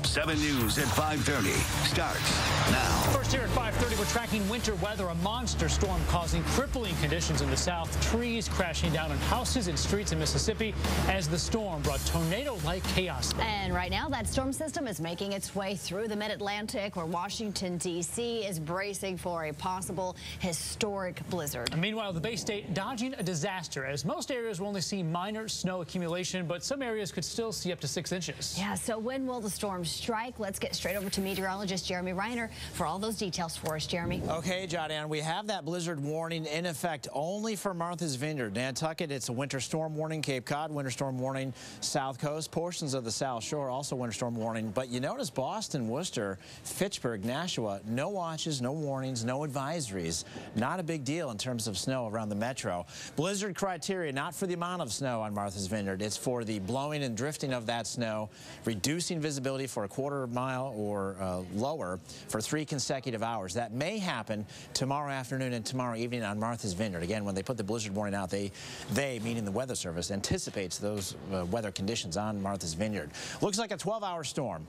7 News at 5:30 starts now. First here at 5:30, we're tracking winter weather. A monster storm causing crippling conditions in the south. Trees crashing down on houses and streets in Mississippi as the storm brought tornado-like chaos. And right now, that storm system is making its way through the mid-Atlantic, where Washington, D.C. is bracing for a possible historic blizzard. And meanwhile, the Bay State dodging a disaster, as most areas will only see minor snow accumulation, but some areas could still see up to 6 inches. Yeah, so when will the storm strike? Let's get straight over to meteorologist Jeremy Reiner for all those details for us. Jeremy. Okay, Jordan, we have that blizzard warning in effect only for Martha's Vineyard. Nantucket, it's a winter storm warning. Cape Cod, winter storm warning. South Coast, portions of the South Shore, also winter storm warning. But you notice Boston, Worcester, Fitchburg, Nashua, no watches, no warnings, no advisories. Not a big deal in terms of snow around the metro. Blizzard criteria, not for the amount of snow on Martha's Vineyard. It's for the blowing and drifting of that snow, reducing visibility for a quarter mile or lower for 3 consecutive hours. That may happen tomorrow afternoon and tomorrow evening on Martha's Vineyard. Again, when they put the blizzard warning out, they meaning the Weather Service, anticipates those weather conditions on Martha's Vineyard. Looks like a 12-hour storm.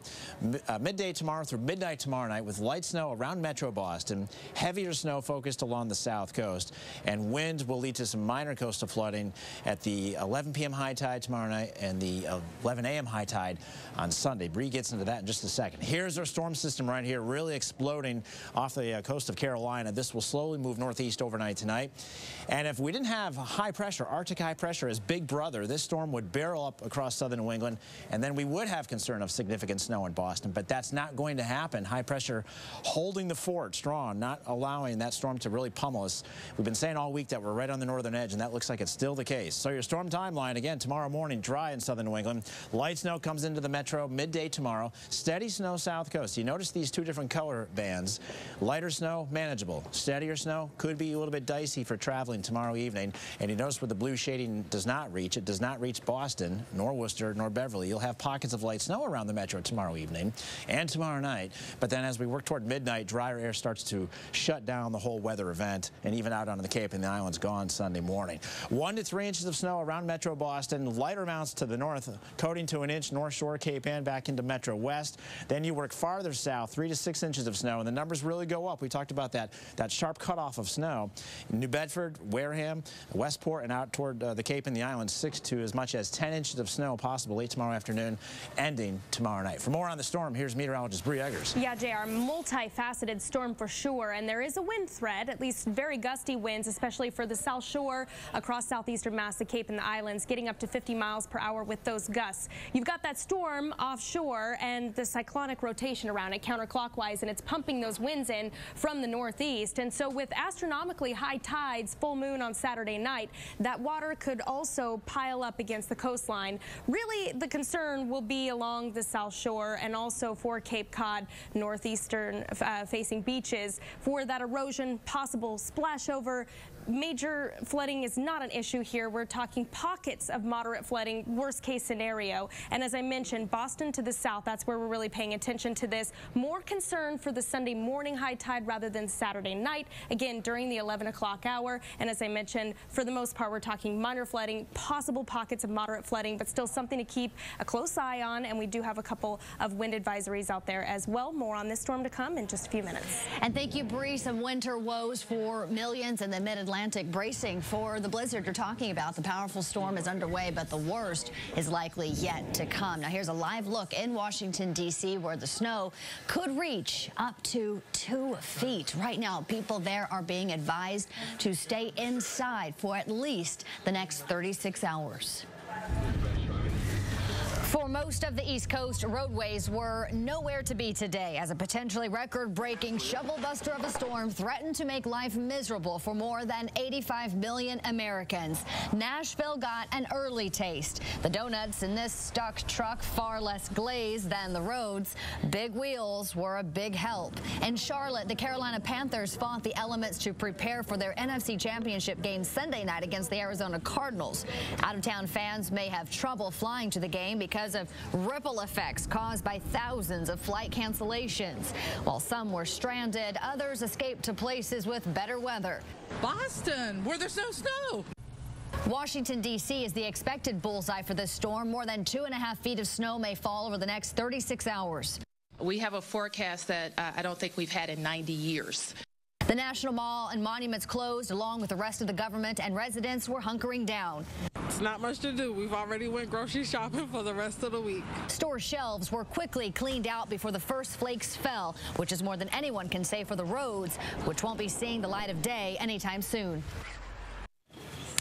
Midday tomorrow through midnight tomorrow night with light snow around Metro Boston, heavier snow focused along the south coast, and wind will lead to some minor coastal flooding at the 11 p.m. high tide tomorrow night and the 11 a.m. high tide on Sunday. Bree gets into that in just a second. Here's our storm system right here, really exploding off the coast of Carolina. This will slowly move northeast overnight tonight. And if we didn't have high pressure, Arctic high pressure as big brother, this storm would barrel up across southern New England, and then we would have concern of significant snow in Boston. But that's not going to happen. High pressure holding the fort strong, not allowing that storm to really pummel us. We've been saying all week that we're right on the northern edge, and that looks like it's still the case. So your storm timeline, again, tomorrow morning, dry in southern New England. Light snow comes into the metro midday tomorrow. Steady snow south coast. You notice these two different color bands. Lighter snow, manageable. Steadier snow could be a little bit dicey for traveling tomorrow evening. And you notice where the blue shading does not reach. It does not reach Boston, nor Worcester, nor Beverly. You'll have pockets of light snow around the metro tomorrow evening and tomorrow night. But then as we work toward midnight, drier air starts to shut down the whole weather event, and even out on the Cape and the islands gone Sunday morning. 1 to 3 inches of snow around Metro Boston. Lighter amounts to the north, coating to an inch North Shore, Cape Ann, back into Metro West. Then you work farther south, 3 to 6 inches of snow, and the numbers really go up. We talked about that sharp cutoff of snow. New Bedford, Wareham, Westport, and out toward the Cape and the islands, 6 to as much as 10 inches of snow possible late tomorrow afternoon, ending tomorrow night. For more on the storm, here's meteorologist Bree Eggers. Yeah, JR, multifaceted storm for sure, and there is a wind threat, at least very gusty winds, especially for the South Shore, across southeastern Mass, the Cape and the islands, getting up to 50 miles per hour with those gusts. You've got that storm offshore and the cyclonic rotation around it counterclockwise, and it's pumping those winds in from the northeast. And so with astronomically high tides, full moon on Saturday night, that water could also pile up against the coastline. Really, the concern will be along the South Shore and also for Cape Cod, northeastern facing beaches, for that erosion, possible splash over. Major flooding is not an issue here. We're talking pockets of moderate flooding, worst case scenario. And as I mentioned, Boston to the south, that's where we're really paying attention to this. More concern for the Sunday morning high tide rather than Saturday night, again, during the 11 o'clock hour. And as I mentioned, for the most part, we're talking minor flooding, possible pockets of moderate flooding, but still something to keep a close eye on. And we do have a couple of wind advisories out there as well. More on this storm to come in just a few minutes. And thank you, Bree. Some winter woes for millions in the mid-Atlantic, bracing for the blizzard you're talking about. The powerful storm is underway, but the worst is likely yet to come. Now, here's a live look in Washington, D.C., where the snow could reach up to 2 feet. Right now, people there are being advised to stay inside for at least the next 36 hours. For most of the East Coast, roadways were nowhere to be today as a potentially record-breaking shovel-buster of a storm threatened to make life miserable for more than 85 million Americans. Nashville got an early taste. The donuts in this stuck truck far less glazed than the roads. Big wheels were a big help. In Charlotte, the Carolina Panthers fought the elements to prepare for their NFC Championship game Sunday night against the Arizona Cardinals. Out-of-town fans may have trouble flying to the game because of ripple effects caused by thousands of flight cancellations. While some were stranded, others escaped to places with better weather. Boston, where there's no snow. Washington, D.C. is the expected bullseye for this storm. More than 2.5 feet of snow may fall over the next 36 hours. We have a forecast that I don't think we've had in 90 years. The National Mall and monuments closed, along with the rest of the government, and residents were hunkering down. It's not much to do. We've already went grocery shopping for the rest of the week. Store shelves were quickly cleaned out before the first flakes fell, which is more than anyone can say for the roads, which won't be seeing the light of day anytime soon.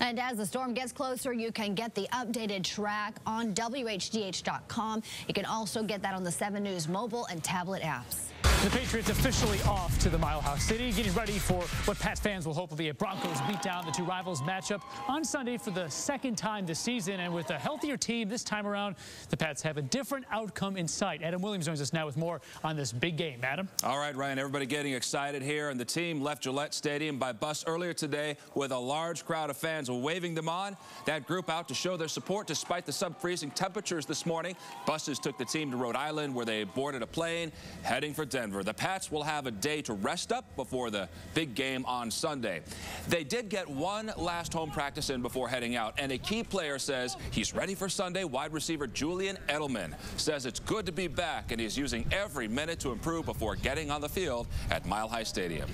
And as the storm gets closer, you can get the updated track on WHDH.com. You can also get that on the 7 News mobile and tablet apps. The Patriots officially off to the Mile High City, getting ready for what Pats fans will hope will be a Broncos beatdown. The two rivals match up on Sunday for the second time this season, and with a healthier team this time around, the Pats have a different outcome in sight. Adam Williams joins us now with more on this big game. Adam? All right, Ryan, everybody getting excited here, and the team left Gillette Stadium by bus earlier today with a large crowd of fans waving them on. That group out to show their support despite the sub-freezing temperatures this morning. Buses took the team to Rhode Island, where they boarded a plane heading for Denver. The Pats will have a day to rest up before the big game on Sunday. They did get one last home practice in before heading out, and a key player says he's ready for Sunday. Wide receiver Julian Edelman says it's good to be back, and he's using every minute to improve before getting on the field at Mile High Stadium.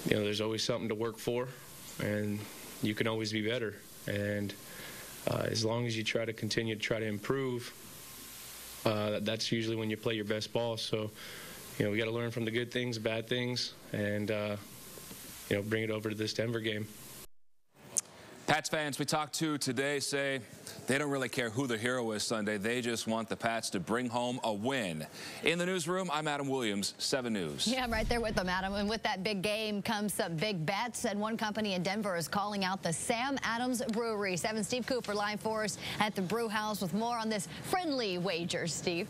You know, there's always something to work for, and you can always be better. And as long as you try to continue to improve, that's usually when you play your best ball. So, you know, we got to learn from the good things, bad things, and, you know, bring it over to this Denver game. Pats fans we talked to today say they don't really care who the hero is Sunday. They just want the Pats to bring home a win. In the newsroom, I'm Adam Williams, 7 News. Yeah, I'm right there with them, Adam. And with that big game comes some big bets. And one company in Denver is calling out the Sam Adams Brewery. 7 Steve Cooper live for us at the Brew House with more on this friendly wager. Steve.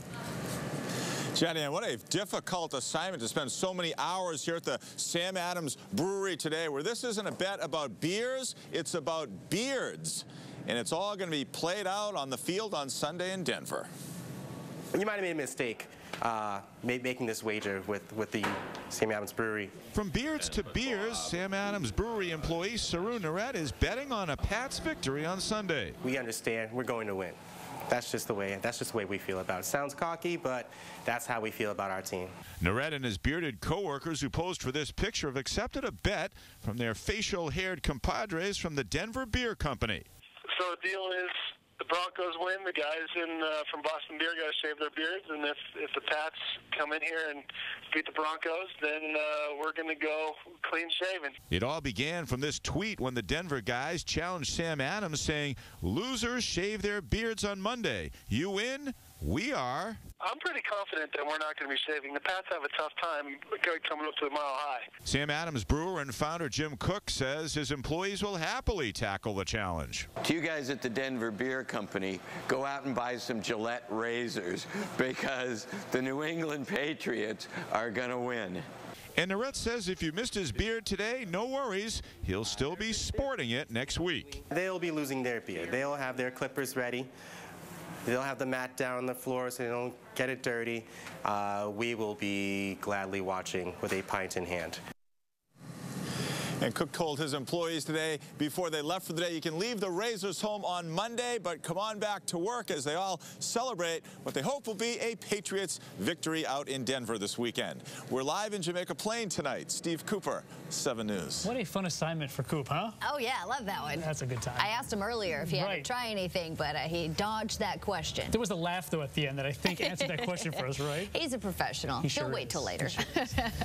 Jenny, and what a difficult assignment to spend so many hours here at the Sam Adams Brewery today, where this isn't a bet about beers, it's about beards. And it's all going to be played out on the field on Sunday in Denver. You might have made a mistake making this wager with the Sam Adams Brewery. From beards to beers, Sam Adams Brewery employee Saru Naret is betting on a Pats victory on Sunday. We understand we're going to win. That's just the way we feel about it. Sounds cocky, but that's how we feel about our team. Naret and his bearded co-workers who posed for this picture have accepted a bet from their facial-haired compadres from the Denver Beer Company. So the deal is the Broncos win. The guys from Boston Beer got to shave their beards, and if the Pats come in here and beat the Broncos, then we're going to go clean-shaven. It all began from this tweet when the Denver guys challenged Sam Adams, saying, "Losers shave their beards on Monday. You win, we are." I'm pretty confident that we're not going to be shaving. The Pats have a tough time coming up to the Mile High. Sam Adams brewer and founder Jim Cook says his employees will happily tackle the challenge. To you guys at the Denver Beer Company, go out and buy some Gillette razors because the New England Patriots are going to win. And Naret says if you missed his beard today, no worries. He'll still be sporting it next week. They'll be losing their beard. They'll have their clippers ready. They'll have the mat down on the floor so they don't get it dirty. We will be gladly watching with a pint in hand. And Cook told his employees today before they left for the day, you can leave the razors home on Monday, but come on back to work as they all celebrate what they hope will be a Patriots victory out in Denver this weekend. We're live in Jamaica Plain tonight. Steve Cooper, 7 News. What a fun assignment for Coop, huh? Oh, yeah, I love that one. That's a good time. I asked him earlier if he had to try anything, but he dodged that question. There was a laugh, though, at the end that I think answered that question for us, right? He's a professional. He'll wait till later.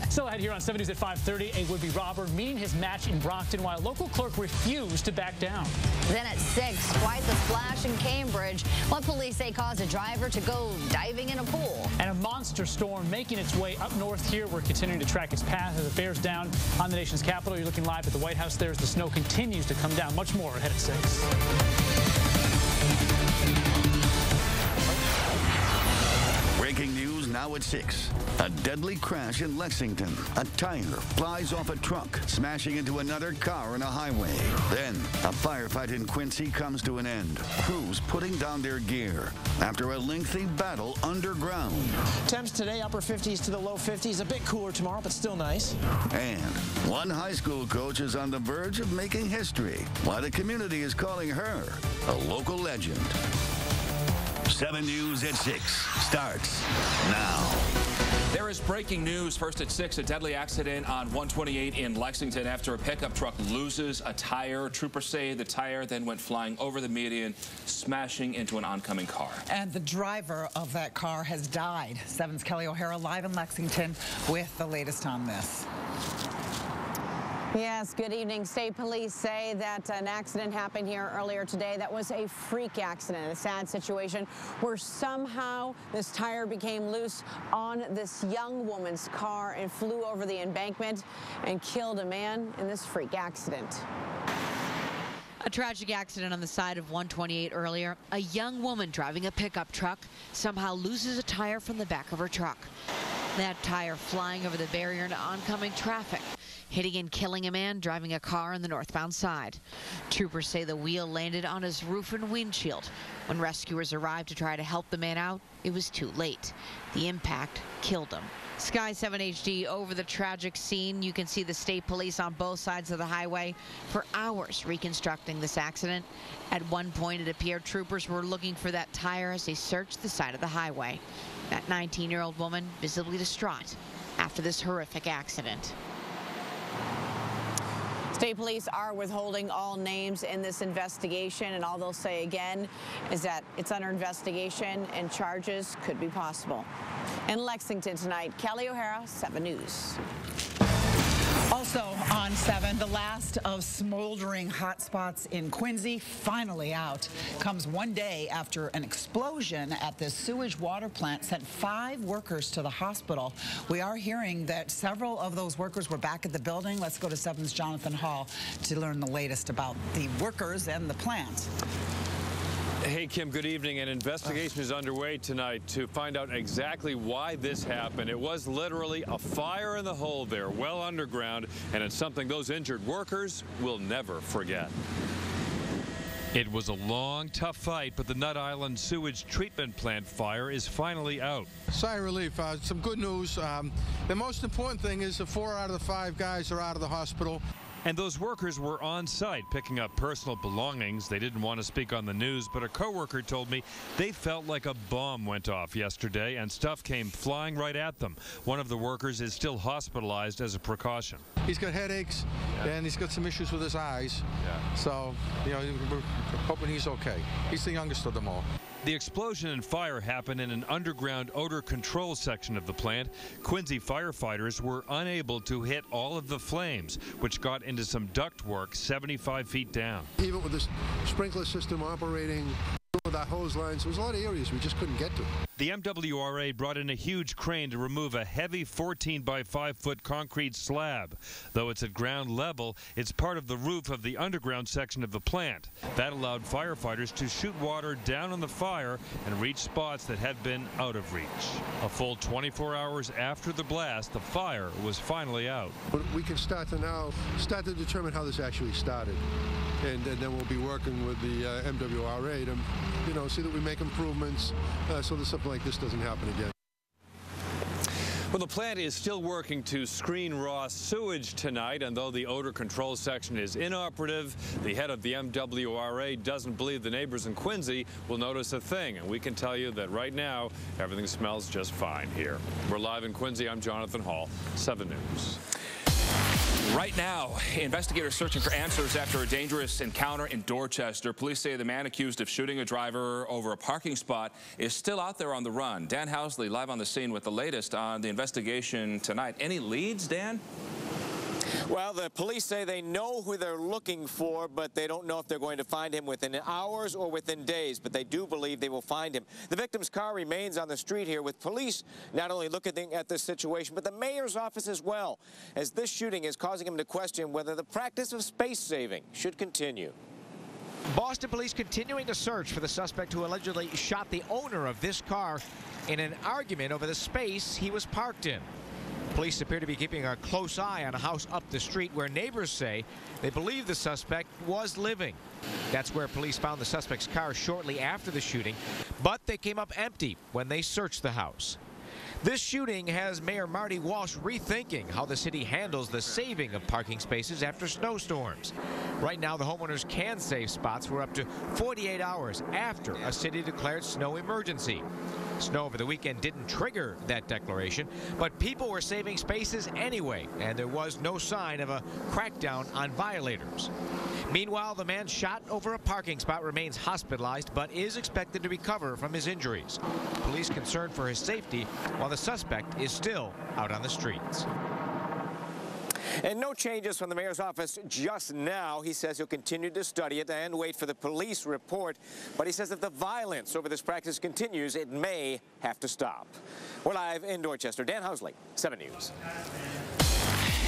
Still ahead here on 7 News at 5:30, a would-be robber meeting his match in Brockton while a local clerk refused to back down. Then at 6, quite the splash in Cambridge. What police say caused a driver to go diving in a pool. And a monster storm making its way up north here. We're continuing to track its path as it bears down on the nation's capital. You're looking live at the White House there as the snow continues to come down. Much more ahead at 6. Breaking news Now at 6. A deadly crash in Lexington. A tire flies off a truck, smashing into another car on a highway. Then, a firefight in Quincy comes to an end. Crews putting down their gear after a lengthy battle underground. Temps today, upper 50s to the low 50s. A bit cooler tomorrow, but still nice. And one high school coach is on the verge of making history, while the community is calling her a local legend. 7 News at 6 starts now. There is breaking news. First at 6, a deadly accident on 128 in Lexington after a pickup truck loses a tire. Troopers say the tire then went flying over the median, smashing into an oncoming car. And the driver of that car has died. 7's Kelly O'Hara live in Lexington with the latest on this. Yes, good evening. State police say that an accident happened here earlier today. That was a freak accident, a sad situation where somehow this tire became loose on this young woman's car and flew over the embankment and killed a man in this freak accident. A tragic accident on the side of 128 earlier. A young woman driving a pickup truck somehow loses a tire from the back of her truck. That tire flying over the barrier into oncoming traffic, hitting and killing a man driving a car on the northbound side. Troopers say the wheel landed on his roof and windshield. When rescuers arrived to try to help the man out, it was too late. The impact killed him. Sky 7 HD over the tragic scene. You can see the state police on both sides of the highway for hours reconstructing this accident. At one point, it appeared troopers were looking for that tire as they searched the side of the highway. That 19-year-old woman visibly distraught after this horrific accident. State police are withholding all names in this investigation, and all they'll say again is that it's under investigation and charges could be possible. In Lexington tonight, Kelly O'Hara, 7 News. Also on 7, the last of smoldering hotspots in Quincy finally out. Comes one day after an explosion at the sewage water plant sent 5 workers to the hospital. We are hearing that several of those workers were back at the building. Let's go to 7's Jonathan Hall to learn the latest about the workers and the plant. Hey, Kim, good evening. An investigation is underway tonight to find out exactly why this happened. It was literally a fire in the hole there, well underground, and it's something those injured workers will never forget. It was a long, tough fight, but the Nut Island sewage treatment plant fire is finally out. Sigh of relief. Some good news. The most important thing is that 4 out of the 5 guys are out of the hospital. And those workers were on site picking up personal belongings. They didn't want to speak on the news, but a coworker told me they felt like a bomb went off yesterday and stuff came flying right at them. One of the workers is still hospitalized as a precaution. He's got headaches and he's got some issues with his eyes. So, you know, we're hoping he's okay. He's the youngest of them all. The explosion and fire happened in an underground odor control section of the plant. Quincy firefighters were unable to hit all of the flames, which got into some ductwork 75 feet down. Even with the sprinkler system operating, with our hose lines, there was a lot of areas we just couldn't get to. The MWRA brought in a huge crane to remove a heavy 14 by 5 foot concrete slab. Though it's at ground level, it's part of the roof of the underground section of the plant. That allowed firefighters to shoot water down on the fire and reach spots that had been out of reach. A full 24 hours after the blast, the fire was finally out. But we can start to determine how this actually started. And then we'll be working with the MWRA to, you know, see that we make improvements so that something like this doesn't happen again. Well, the plant is still working to screen raw sewage tonight, and though the odor control section is inoperative, the head of the MWRA doesn't believe the neighbors in Quincy will notice a thing. And we can tell you that right now, everything smells just fine here. We're live in Quincy. I'm Jonathan Hall, 7 News. Right now, investigators searching for answers after a dangerous encounter in Dorchester. Police say the man accused of shooting a driver over a parking spot is still out there on the run. Dan Housley live on the scene with the latest on the investigation tonight. Any leads, Dan? Well, the police say they know who they're looking for, but they don't know if they're going to find him within hours or within days, but they do believe they will find him. The victim's car remains on the street here, with police not only looking at this situation, but the mayor's office as well, as this shooting is causing him to question whether the practice of space saving should continue. Boston police continuing to search for the suspect who allegedly shot the owner of this car in an argument over the space he was parked in. Police appear to be keeping a close eye on a house up the street where neighbors say they believe the suspect was living. That's where police found the suspect's car shortly after the shooting, but they came up empty when they searched the house. This shooting has Mayor Marty Walsh rethinking how the city handles the saving of parking spaces after snowstorms. Right now, the homeowners can save spots for up to 48 hours after a city declared snow emergency. Snow over the weekend didn't trigger that declaration, but people were saving spaces anyway, and there was no sign of a crackdown on violators. Meanwhile, the man shot over a parking spot remains hospitalized, but is expected to recover from his injuries. Police concerned for his safety, while the suspect is still out on the streets. And no changes from the mayor's office just now. He says he'll continue to study it and wait for the police report. But he says if the violence over this practice continues, it may have to stop. We're live in Dorchester. Dan Housley, 7 News.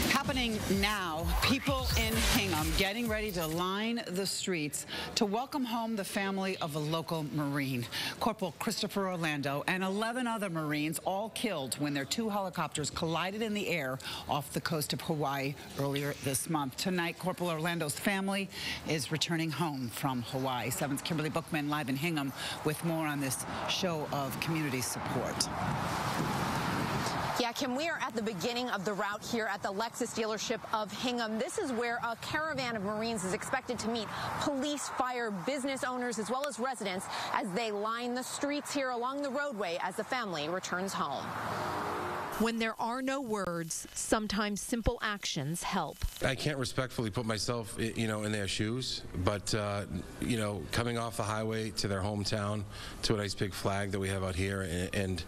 Happening now, people in Hingham getting ready to line the streets to welcome home the family of a local Marine. Corporal Christopher Orlando and 11 other Marines all killed when their 2 helicopters collided in the air off the coast of Hawaii earlier this month. Tonight, Corporal Orlando's family is returning home from Hawaii. 7's Kimberly Bookman live in Hingham with more on this show of community support. Yeah, Kim, we are at the beginning of the route here at the Lexus dealership of Hingham. This is where a caravan of Marines is expected to meet police, fire, business owners, as well as residents as they line the streets here along the roadway as the family returns home. When there are no words, sometimes simple actions help. I can't respectfully put myself, in their shoes, but, coming off the highway to their hometown, to a nice big flag that we have out here, and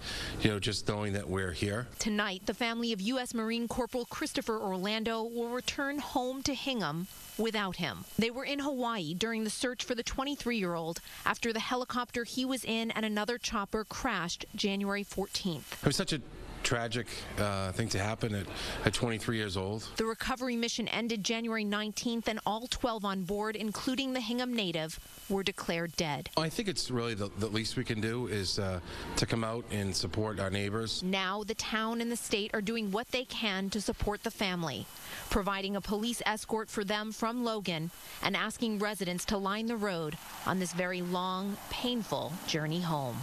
just knowing that we're here. Tonight, the family of U.S. Marine Corporal Christopher Orlando will return home to Hingham without him. They were in Hawaii during the search for the 23-year-old after the helicopter he was in and another chopper crashed January 14th. It was such a tragic thing to happen at 23 years old. The recovery mission ended January 19th, and all 12 on board, including the Hingham native, were declared dead. I think it's really the least we can do is to come out and support our neighbors. Now the town and the state are doing what they can to support the family, providing a police escort for them from Logan and asking residents to line the road on this very long, painful journey home.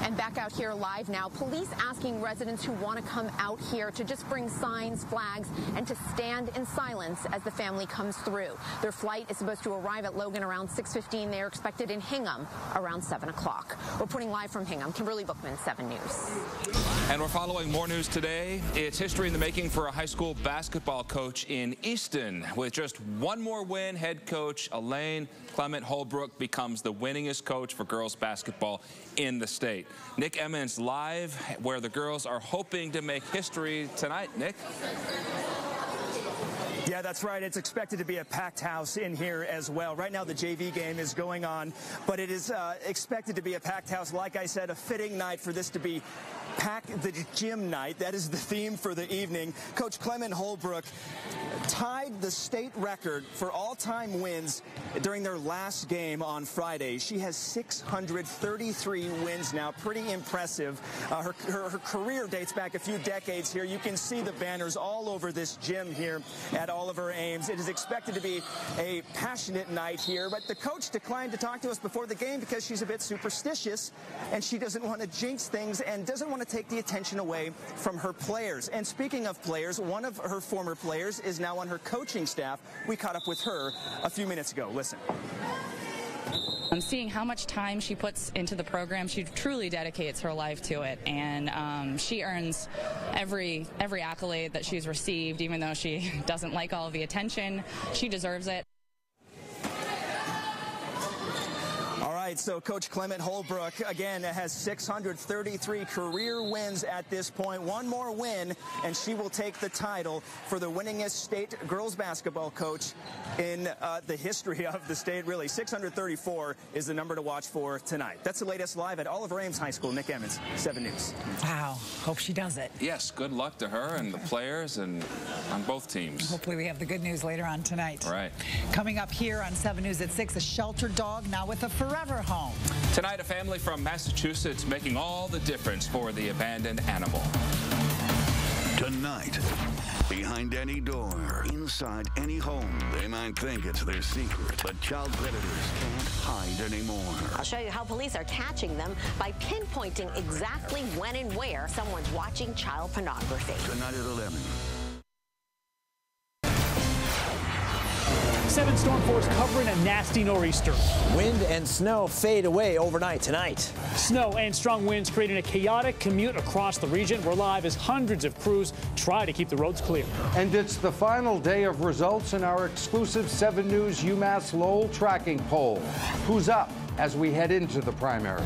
And back out here live now, police asking residents who want to come out here to just bring signs, flags, and to stand in silence as the family comes through. Their flight is supposed to arrive at Logan around 6:15. They are expected in Hingham around 7 o'clock. Reporting live from Hingham, Kimberly Bookman, 7 News. And we're following more news today. It's history in the making for a high school basketball coach in Easton. With just one more win, head coach Elaine Clement Holbrook becomes the winningest coach for girls basketball in the state. Nick Emmons live where the girls are hoping to make history tonight. Nick? Yeah, that's right. It's expected to be a packed house in here as well. Right now the JV game is going on, but it is expected to be a packed house. Like I said, a fitting night for this to be Pack the Gym Night. That is the theme for the evening. Coach Clement Holbrook tied the state record for all-time wins during their last game on Friday. She has 633 wins now. Pretty impressive. Her career dates back a few decades here. You can see the banners all over this gym here at Oliver Ames. It is expected to be a passionate night here, but the coach declined to talk to us before the game because she's a bit superstitious and she doesn't want to jinx things and doesn't want to take the attention away from her players. And speaking of players, one of her former players is now on her coaching staff. We caught up with her a few minutes ago. Listen. I'm seeing how much time she puts into the program. She truly dedicates her life to it, and she earns every accolade that she's received, even though she doesn't like all of the attention. She deserves it. All right, right, so Coach Clement Holbrook, again, has 633 career wins at this point. One more win, and she will take the title for the winningest state girls basketball coach in the history of the state, really. 634 is the number to watch for tonight. That's the latest live at Oliver Ames High School. Nick Emmons, 7 News. Wow. Hope she does it. Yes, good luck to her and the players and on both teams. Hopefully we have the good news later on tonight. Right. Coming up here on 7 News at 6, a sheltered dog now with a forever home. Tonight, a family from Massachusetts making all the difference for the abandoned animal. Tonight, behind any door, inside any home, they might think it's their secret, but child predators can't hide anymore. I'll show you how police are catching them by pinpointing exactly when and where someone's watching child pornography. Tonight at 11. 7 storm force covering a nasty nor'easter. Wind and snow fade away overnight tonight. Snow and strong winds creating a chaotic commute across the region. We're live as hundreds of crews try to keep the roads clear. And it's the final day of results in our exclusive 7 News UMass Lowell tracking poll. Who's up as we head into the primary?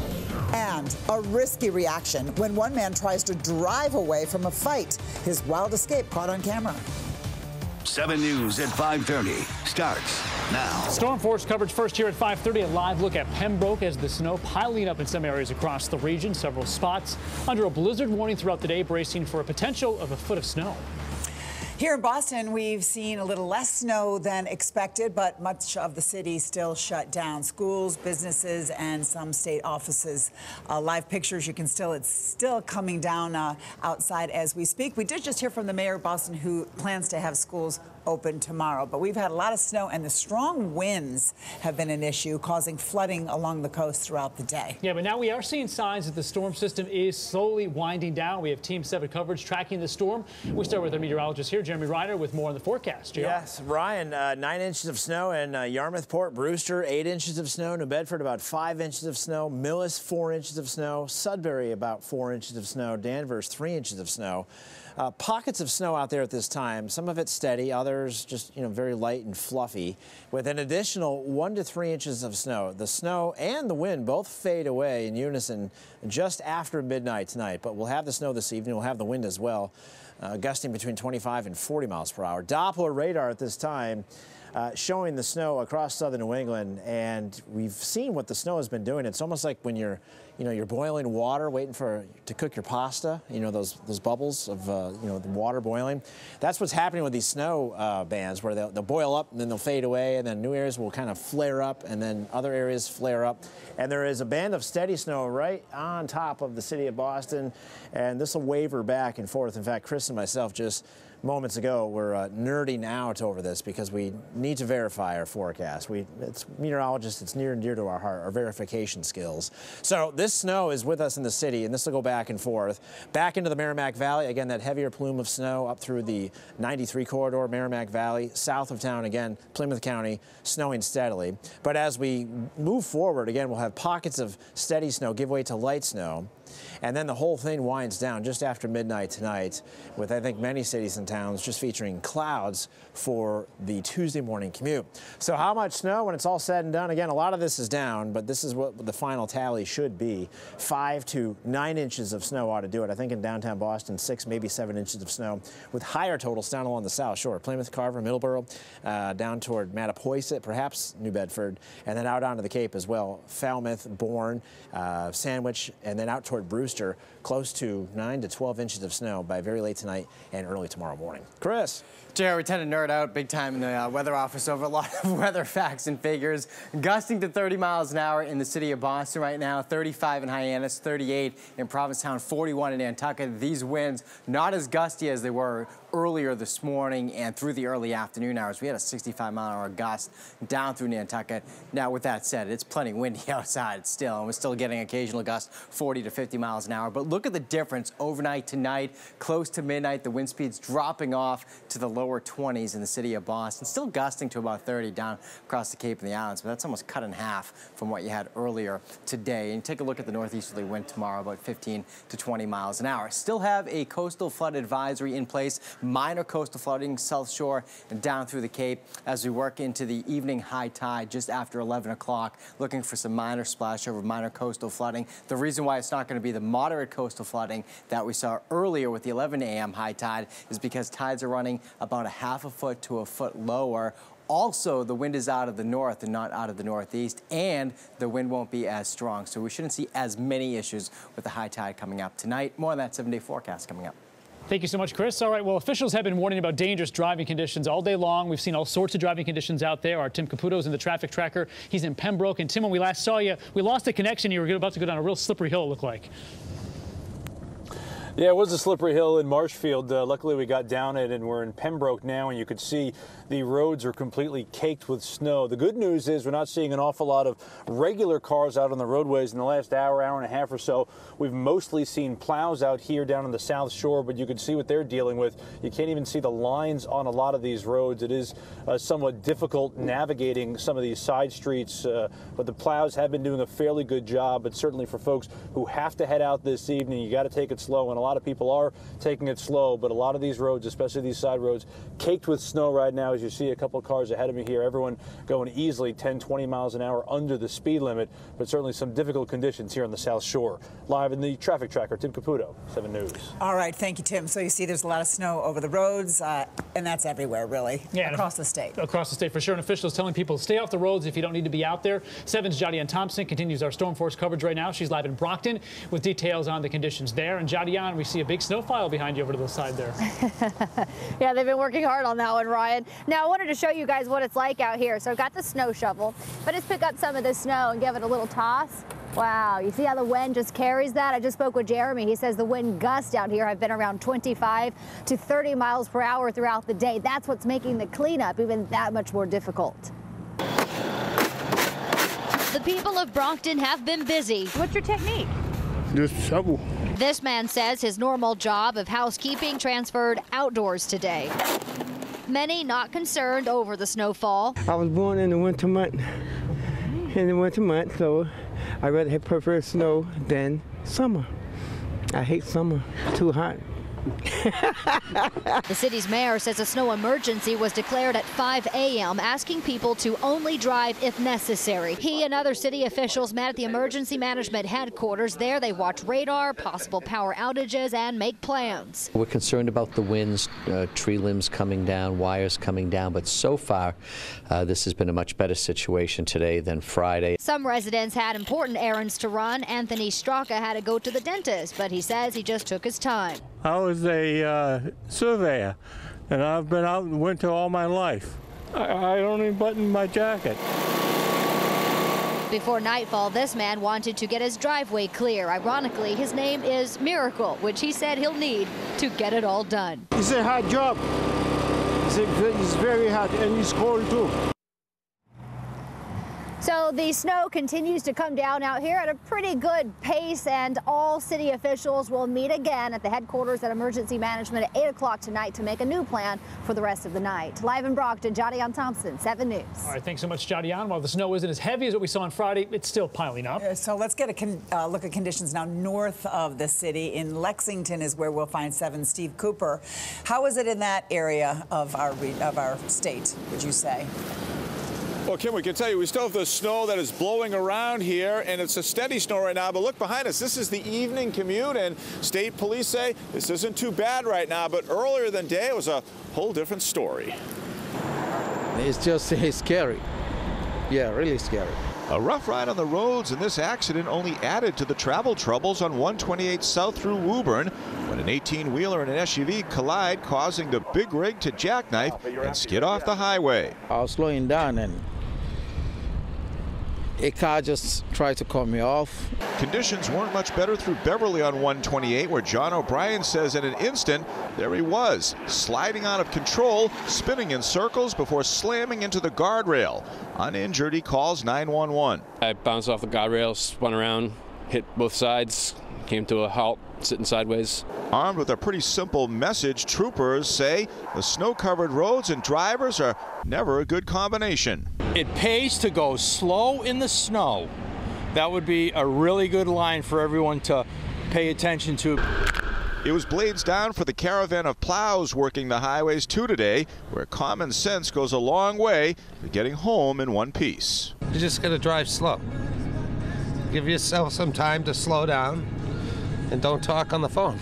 And a risky reaction when one man tries to drive away from a fight. His wild escape caught on camera. 7 News at 5:30 starts now. Storm force coverage first here at 5:30. A live look at Pembroke as the snow piling up in some areas across the region. Several spots under a blizzard warning throughout the day, bracing for a potential of a foot of snow. Here in Boston, we've seen a little less snow than expected, but much of the city still shut down. Schools, businesses, and some state offices. Live pictures, it's still coming down outside as we speak. We did just hear from the mayor of Boston, who plans to have schools open tomorrow. But we've had a lot of snow, and the strong winds have been an issue, causing flooding along the coast throughout the day. Yeah, but now we are seeing signs that the storm system is slowly winding down. We have Team 7 coverage tracking the storm. We start with our meteorologist here, Jeremy Ryder, with more on the forecast. Yes, Ryan, 9 inches of snow in Yarmouth Port, Brewster, 8 inches of snow. New Bedford, about 5 inches of snow. Millis, 4 inches of snow. Sudbury, about 4 inches of snow. Danvers, 3 inches of snow. Pockets of snow out there at this time. Some of it steady, others just, very light and fluffy, with an additional 1 to 3 inches of snow. The snow and the wind both fade away in unison just after midnight tonight. But we'll have the snow this evening. We'll have the wind as well, gusting between 25 and 40 miles per hour. Doppler radar at this time showing the snow across southern New England, and we've seen what the snow has been doing. It's almost like when you're boiling water, waiting to cook your pasta. Those bubbles of the water boiling. That's what's happening with these snow bands, where they'll boil up and then they'll fade away, and then new areas will kind of flare up, and then other areas flare up. And there is a band of steady snow right on top of the city of Boston, and this will waver back and forth. In fact, Chris and myself just moments ago were nerding out over this because we need to verify our forecast. It's meteorologists, it's near and dear to our heart, our verification skills. So this snow is with us in the city, and this will go back and forth. Back into the Merrimack Valley, again, that heavier plume of snow up through the 93 corridor, Merrimack Valley. South of town, again, Plymouth County, snowing steadily. But as we move forward, again, we'll have pockets of steady snow give way to light snow. And then the whole thing winds down just after midnight tonight with, I think, many cities and towns just featuring clouds for the Tuesday morning commute. So how much snow when it's all said and done? Again, a lot of this is down, but this is what the final tally should be. 5 to 9 inches of snow ought to do it. I think in downtown Boston, 6, maybe 7 inches of snow, with higher totals down along the South Shore. Plymouth, Carver, Middleborough, down toward Mattapoisett, perhaps New Bedford, and then out onto the Cape as well. Falmouth, Bourne, Sandwich, and then out toward Brewster, close to 9 to 12 inches of snow by very late tonight and early tomorrow morning. Chris. JR, we tend to nerd out big time in the weather office over a lot of weather facts and figures. Gusting to 30 miles an hour in the city of Boston right now, 35 in Hyannis, 38 in Provincetown, 41 in Nantucket. These winds not as gusty as they were earlier this morning and through the early afternoon hours. We had a 65-mile-an-hour gust down through Nantucket. Now, with that said, it's plenty windy outside still, and we're still getting occasional gusts 40 to 50 50 miles an hour. But look at the difference overnight tonight, close to midnight. The wind speed's dropping off to the lower 20s in the city of Boston, still gusting to about 30 down across the Cape and the Islands, but that's almost cut in half from what you had earlier today. And take a look at the northeasterly wind tomorrow, about 15 to 20 miles an hour. Still have a coastal flood advisory in place, minor coastal flooding, South Shore and down through the Cape as we work into the evening high tide just after 11 o'clock, looking for some minor splash over, minor coastal flooding. The reason why it's not going to be the moderate coastal flooding that we saw earlier with the 11 a.m. high tide is because tides are running about a half a foot to a foot lower. Also, the wind is out of the north and not out of the northeast, and the wind won't be as strong. So we shouldn't see as many issues with the high tide coming up tonight. More on that 7-day forecast coming up. Thank you so much, Chris. All right, well, officials have been warning about dangerous driving conditions all day long. We've seen all sorts of driving conditions out there. Our Tim Caputo's in the traffic tracker. He's in Pembroke. And Tim, when we last saw you, we lost the connection. You were about to go down a real slippery hill, it looked like. Yeah, it was a slippery hill in Marshfield. Luckily, we got down it, and we're in Pembroke now, and you could see the roads are completely caked with snow. The good news is we're not seeing an awful lot of regular cars out on the roadways in the last hour and a half or so. We've mostly seen plows out here down on the South Shore, but you can see what they're dealing with. You can't even see the lines on a lot of these roads. It is somewhat difficult navigating some of these side streets, but the plows have been doing a fairly good job. But certainly for folks who have to head out this evening, you got to take it slow, and a lot of people are taking it slow, but a lot of these roads, especially these side roads, caked with snow right now. As you see a couple of cars ahead of me here, everyone going easily 10, 20 miles an hour under the speed limit, but certainly some difficult conditions here on the South Shore. Live in the traffic tracker, Tim Caputo, 7 News. All right, thank you, Tim. So you see there's a lot of snow over the roads, and that's everywhere, really, across the state. Across the state, for sure. And officials telling people stay off the roads if you don't need to be out there. 7's Jadian Thompson continues our storm force coverage right now. She's live in Brockton with details on the conditions there. And Jadian, we see a big snow file behind you over to the side there. Yeah, they've been working hard on that one, Ryan. Now, I wanted to show you guys what it's like out here. So I've got the snow shovel, but just pick up some of this snow and give it a little toss. Wow, you see how the wind just carries that? I just spoke with Jeremy. He says the wind gusts out here have been around 25 to 30 miles per hour throughout the day. That's what's making the cleanup even that much more difficult. The people of Brockton have been busy. What's your technique? Just shovel. This man says his normal job of housekeeping transferred outdoors today. Many not concerned over the snowfall. I was born in the winter month, so I rather prefer snow than summer. I hate summer, too hot. The city's mayor says a snow emergency was declared at 5 a.m., asking people to only drive if necessary. He and other city officials met at the emergency management headquarters. There they watch radar, possible power outages, and make plans. We're concerned about the winds, tree limbs coming down, wires coming down, but so far this has been a much better situation today than Friday. Some residents had important errands to run. Anthony Straka had to go to the dentist, but he says he just took his time. I was a surveyor, and I've been out in winter all my life. I don't even button my jacket. Before nightfall, this man wanted to get his driveway clear. Ironically, his name is Miracle, which he said he'll need to get it all done. It's a hard job. It's very hard, and it's cold too. So the snow continues to come down out here at a pretty good pace, and all city officials will meet again at the headquarters at Emergency Management at 8 o'clock tonight to make a new plan for the rest of the night. Live in Brockton, Jadian Thompson, 7 News. All right, thanks so much, Jadian. While the snow isn't as heavy as what we saw on Friday, it's still piling up. So let's get a look at conditions now north of the city. In Lexington is where we'll find 7's Steve Cooper. How is it in that area of our state, would you say? Well, Kim, we can tell you we still have the snow that is blowing around here, and it's a steady snow right now. But look behind us. This is the evening commute, and state police say this isn't too bad right now. But earlier than day, it was a whole different story. It's just scary. Yeah, really scary. A rough ride on the roads, and this accident only added to the travel troubles on 128 south through Woburn when an 18-wheeler and an SUV collide, causing the big rig to jackknife and skid off the highway. I was slowing down, and a car just tried to cut me off. Conditions weren't much better through Beverly on 128, where John O'Brien says in an instant, there he was, sliding out of control, spinning in circles before slamming into the guardrail. Uninjured, he calls 911. I bounced off the guardrail, spun around, hit both sides, came to a halt, sitting sideways. Armed with a pretty simple message, troopers say the snow-covered roads and drivers are never a good combination. It pays to go slow in the snow. That would be a really good line for everyone to pay attention to. It was blades down for the caravan of plows working the highways too today, where common sense goes a long way to getting home in one piece. You just got to drive slow. Give yourself some time to slow down and don't talk on the phone.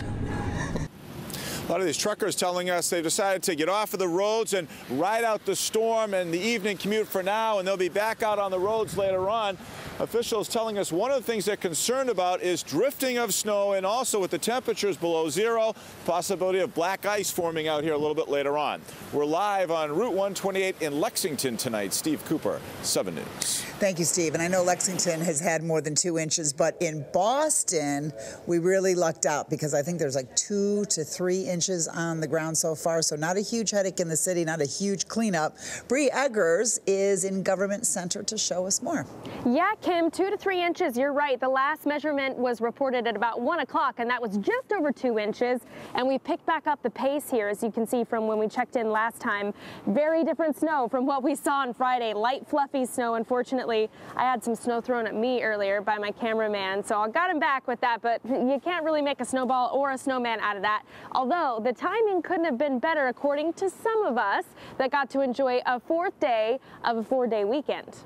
A lot of these truckers telling us they've decided to get off of the roads and ride out the storm and the evening commute for now, and they'll be back out on the roads later on. Officials telling us one of the things they're concerned about is drifting of snow, and also with the temperatures below zero, possibility of black ice forming out here a little bit later on. We're live on Route 128 in Lexington tonight. Steve Cooper, 7 News. Thank you, Steve. And I know Lexington has had more than 2 inches, but in Boston, we really lucked out because I think there's like 2 to 3 inches on the ground so far. So not a huge headache in the city, not a huge cleanup. Bree Eggers is in Government Center to show us more. Yeah, Kim, 2 to 3 inches. You're right. The last measurement was reported at about 1 o'clock, and that was just over 2 inches. And we picked back up the pace here, as you can see from when we checked in last time. Very different snow from what we saw on Friday. Light, fluffy snow. Unfortunately, I had some snow thrown at me earlier by my cameraman, so I got him back with that, but you can't really make a snowball or a snowman out of that. Although the timing couldn't have been better, according to some of us that got to enjoy a 4th day of a 4-day weekend.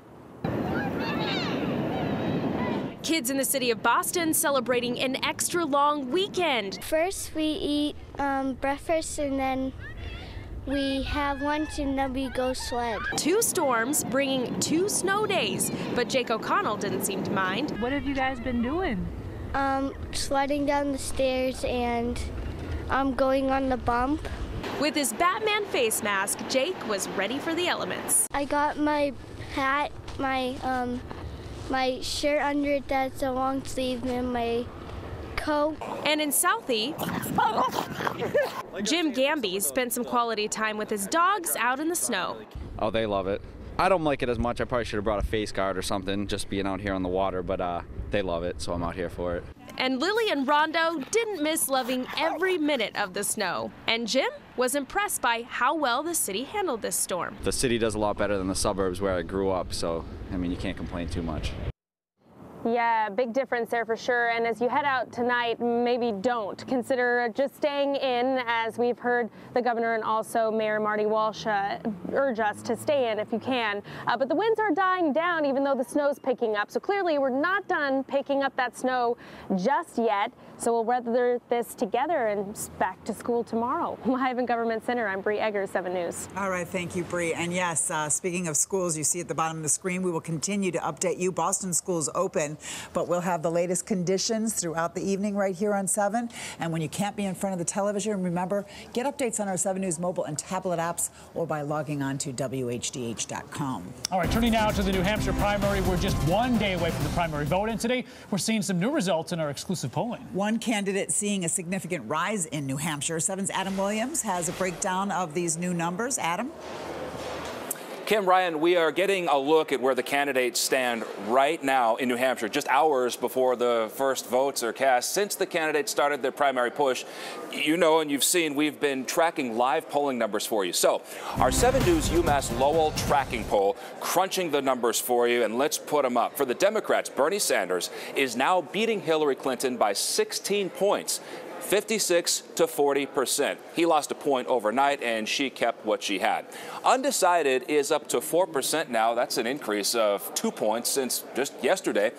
Kids in the city of Boston celebrating an extra long weekend. First we eat breakfast, and then we have lunch, and then we go sled. 2 storms bringing 2 snow days, but Jake O'Connell didn't seem to mind. What have you guys been doing? Sliding down the stairs and going on the bump. With his Batman face mask, Jake was ready for the elements. I got my hat, my shirt under it that's a long sleeve, and my coat. And in Southie, Jim Gamby spent some quality time with his dogs out in the snow. Oh, they love it. I don't like it as much. I probably should have brought a face guard or something, just being out here on the water, but they love it, so I'm out here for it. And Lily and Rondo didn't miss loving every minute of the snow. And Jim was impressed by how well the city handled this storm. The city does a lot better than the suburbs where I grew up, so, I mean, you can't complain too much. Yeah, big difference there for sure. And as you head out tonight, maybe don't. Consider just staying in, as we've heard the governor and also Mayor Marty Walsh urge us to stay in if you can. But the winds are dying down, even though the snow's picking up. So clearly we're not done picking up that snow just yet. So we'll weather this together and back to school tomorrow. Live in Government Center, I'm Bree Eggers, 7 News. All right, thank you, Bree. And yes, speaking of schools, you see at the bottom of the screen, we will continue to update you. Boston schools open, but we'll have the latest conditions throughout the evening right here on 7. And when you can't be in front of the television, remember, get updates on our 7 News mobile and tablet apps or by logging on to WHDH.com. All right, turning now to the New Hampshire primary. We're just 1 day away from the primary vote, and today we're seeing some new results in our exclusive polling. One candidate seeing a significant rise in New Hampshire. 7's Adam Williams has a breakdown of these new numbers. Adam? Kim, Ryan, we are getting a look at where the candidates stand right now in New Hampshire, just hours before the first votes are cast. Since the candidates started their primary push, you know and you've seen, we've been tracking live polling numbers for you. So our 7 News UMass Lowell tracking poll, crunching the numbers for you, and let's put them up. For the Democrats, Bernie Sanders is now beating Hillary Clinton by 16 points. 56 to 40%. He lost a point overnight, and she kept what she had. Undecided is up to 4% now. That's an increase of 2 points since just yesterday.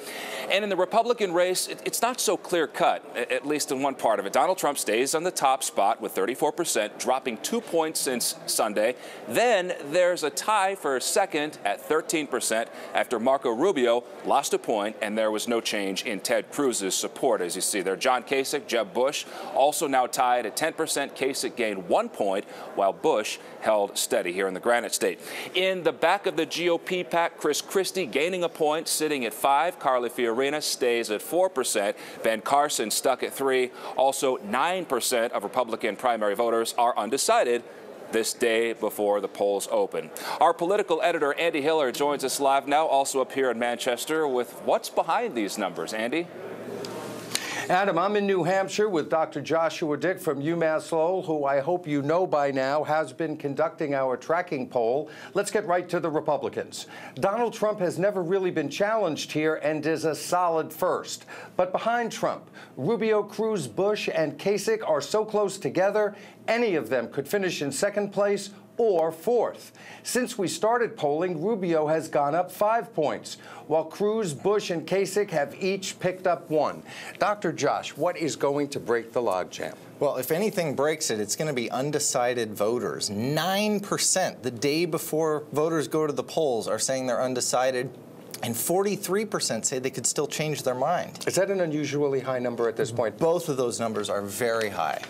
And in the Republican race, it's not so clear-cut, at least in one part of it. Donald Trump stays on the top spot with 34%, dropping 2 points since Sunday. Then there's a tie for second at 13% after Marco Rubio lost a point, and there was no change in Ted Cruz's support, as you see there. John Kasich, Jeb Bush, also now tied at 10%. Kasich gained 1 point, while Bush held steady here in the Granite State. In the back of the GOP pack, Chris Christie gaining a point, sitting at 5. Carly Fiorina stays at 4%. Ben Carson stuck at 3. Also, 9% of Republican primary voters are undecided this day before the polls open. Our political editor, Andy Hiller, joins us live now, also up here in Manchester, with what's behind these numbers. Andy? Adam, I'm in New Hampshire with Dr. Joshua Dick from UMass Lowell, who I hope you know by now has been conducting our tracking poll. Let's get right to the Republicans. Donald Trump has never really been challenged here and is a solid first. But behind Trump, Rubio, Cruz, Bush, and Kasich are so close together, any of them could finish in second place or fourth. Since we started polling, Rubio has gone up 5 points, while Cruz, Bush, and Kasich have each picked up 1. Dr. Josh, what is going to break the logjam? Well, if anything breaks it, it's going to be undecided voters. 9% the day before voters go to the polls are saying they're undecided, and 43% say they could still change their mind. Is that an unusually high number at this point? Both of those numbers are very high.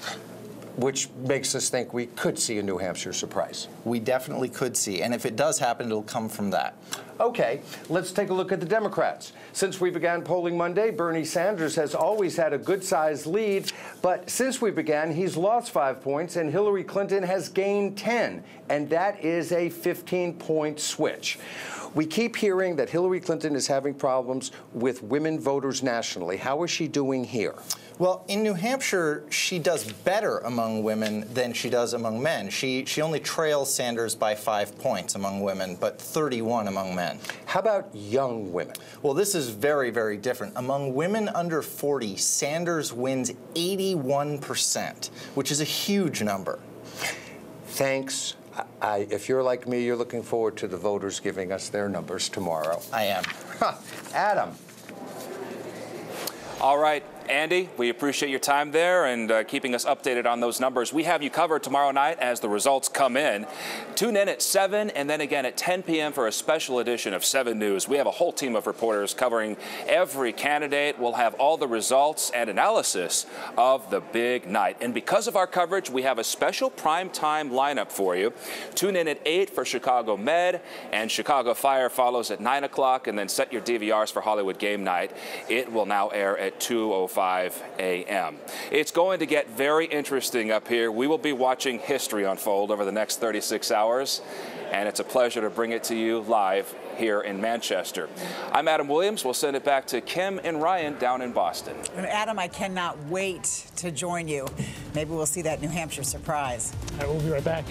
Which makes us think we could see a New Hampshire surprise. We definitely could see, and if it does happen, it'll come from that. Okay, let's take a look at the Democrats. Since we began polling Monday, Bernie Sanders has always had a good-sized lead, but since we began, he's lost 5 points, and Hillary Clinton has gained 10, and that is a 15-point switch. We keep hearing that Hillary Clinton is having problems with women voters nationally. How is she doing here? Well, in New Hampshire, she does better among women than she does among men. She only trails Sanders by 5 points among women, but 31 among men. How about young women? Well, this is very, very different. Among women under 40, Sanders wins 81%, which is a huge number. Thanks. If you're like me, you're looking forward to the voters giving us their numbers tomorrow. I am. Adam. All right. Andy, we appreciate your time there and keeping us updated on those numbers. We have you covered tomorrow night as the results come in. Tune in at 7 and then again at 10 p.m. for a special edition of 7 News. We have a whole team of reporters covering every candidate. We'll have all the results and analysis of the big night. And because of our coverage, we have a special primetime lineup for you. Tune in at 8 for Chicago Med, and Chicago Fire follows at 9 o'clock, and then set your DVRs for Hollywood Game Night. It will now air at 2:05 a.m. It's going to get very interesting up here. We will be watching history unfold over the next 36 hours, and it's a pleasure to bring it to you live here in Manchester. I'm Adam Williams. We'll send it back to Kim and Ryan down in Boston. And Adam, I cannot wait to join you. Maybe we'll see that New Hampshire surprise. I will be right back.